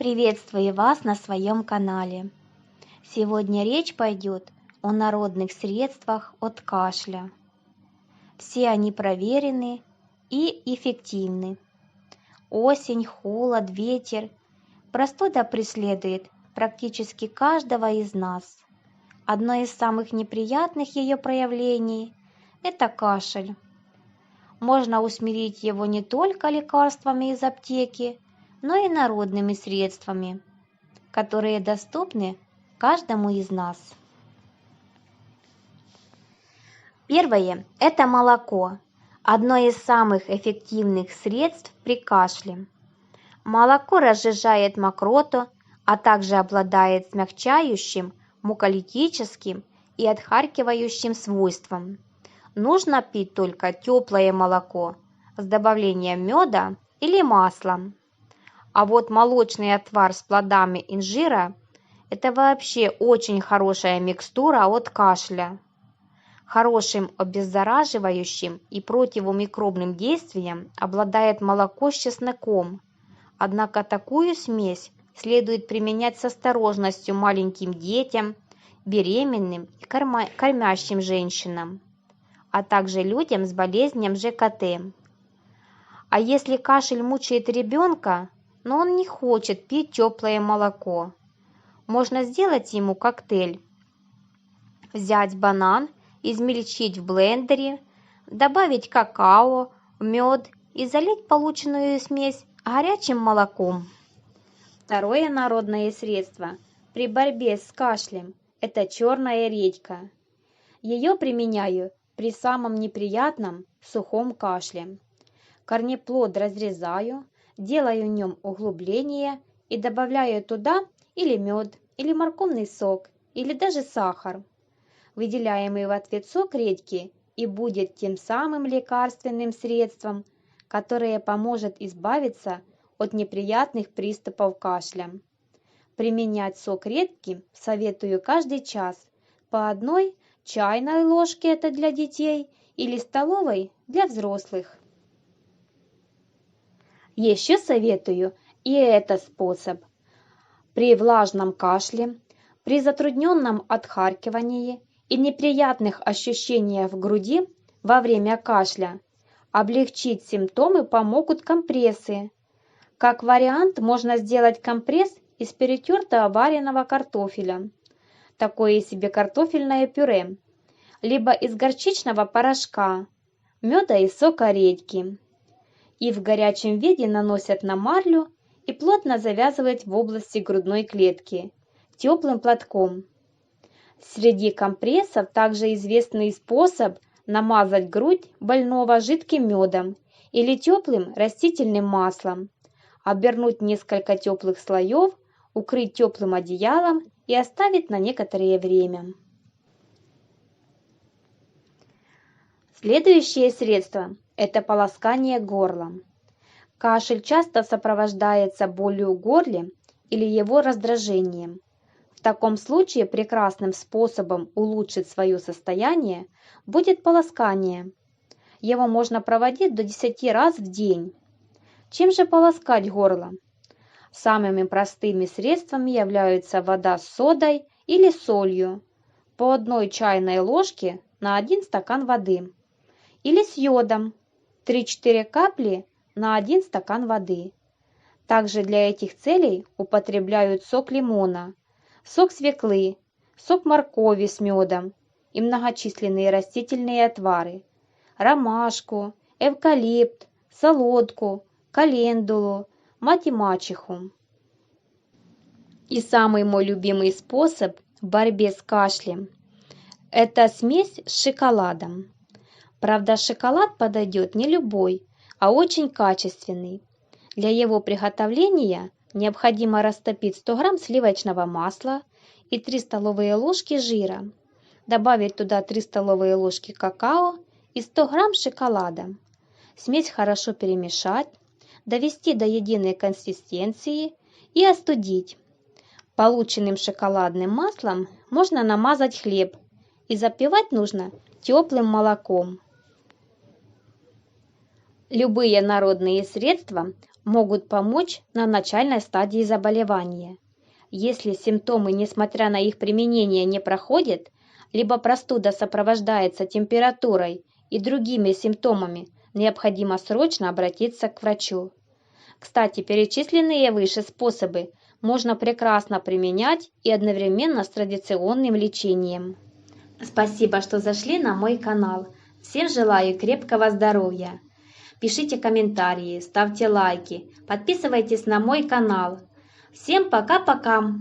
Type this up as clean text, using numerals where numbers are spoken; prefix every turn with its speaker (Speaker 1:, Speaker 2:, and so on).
Speaker 1: Приветствую вас на своем канале. Сегодня речь пойдет о народных средствах от кашля. Все они проверены и эффективны. Осень, холод, ветер. Простуда преследует практически каждого из нас. Одно из самых неприятных ее проявлений – это кашель. Можно усмирить его не только лекарствами из аптеки, но и народными средствами, которые доступны каждому из нас. Первое – это молоко, одно из самых эффективных средств при кашле. Молоко разжижает мокроту, а также обладает смягчающим, муколитическим и отхаркивающим свойством. Нужно пить только теплое молоко с добавлением меда или масла. А вот молочный отвар с плодами инжира – это вообще очень хорошая микстура от кашля. Хорошим обеззараживающим и противомикробным действием обладает молоко с чесноком. Однако такую смесь следует применять с осторожностью маленьким детям, беременным и кормящим женщинам, а также людям с болезнью ЖКТ. А если кашель мучает ребенка, но он не хочет пить теплое молоко, можно сделать ему коктейль. Взять банан, измельчить в блендере, добавить какао, мед и залить полученную смесь горячим молоком. Второе народное средство при борьбе с кашлем – это черная редька. Ее применяю при самом неприятном сухом кашле. Корнеплод разрезаю, делаю в нем углубление и добавляю туда или мед, или морковный сок, или даже сахар. Выделяемый в ответ сок редьки и будет тем самым лекарственным средством, которое поможет избавиться от неприятных приступов кашля. Применять сок редьки советую каждый час по одной чайной ложке, это для детей, или столовой для взрослых. Еще советую и этот способ. При влажном кашле, при затрудненном отхаркивании и неприятных ощущениях в груди во время кашля облегчить симптомы помогут компрессы. Как вариант, можно сделать компресс из перетертого вареного картофеля, такое себе картофельное пюре, либо из горчичного порошка, меда и сока редьки. И в горячем виде наносят на марлю и плотно завязывают в области грудной клетки теплым платком. Среди компрессов также известный способ намазать грудь больного жидким медом или теплым растительным маслом, обернуть несколько теплых слоев, укрыть теплым одеялом и оставить на некоторое время. Следующее средство – это полоскание горла. Кашель часто сопровождается болью в горле или его раздражением. В таком случае прекрасным способом улучшить свое состояние будет полоскание. Его можно проводить до 10 раз в день. Чем же полоскать горло? Самыми простыми средствами являются вода с содой или солью по 1 чайной ложке на 1 стакан воды, или с йодом 3-4 капли на 1 стакан воды. Также для этих целей употребляют сок лимона, сок свеклы, сок моркови с медом и многочисленные растительные отвары, ромашку, эвкалипт, солодку, календулу, мать и мачеху. И самый мой любимый способ в борьбе с кашлем – это смесь с шоколадом. Правда, шоколад подойдет не любой, а очень качественный. Для его приготовления необходимо растопить 100 г сливочного масла и 3 столовые ложки жира, добавить туда 3 столовые ложки какао и 100 г шоколада. Смесь хорошо перемешать, довести до единой консистенции и остудить. Полученным шоколадным маслом можно намазать хлеб и запивать нужно теплым молоком. Любые народные средства могут помочь на начальной стадии заболевания. Если симптомы, несмотря на их применение, не проходят, либо простуда сопровождается температурой и другими симптомами, необходимо срочно обратиться к врачу. Кстати, перечисленные выше способы можно прекрасно применять и одновременно с традиционным лечением. Спасибо, что зашли на мой канал. Всем желаю крепкого здоровья. Пишите комментарии, ставьте лайки, подписывайтесь на мой канал. Всем пока-пока!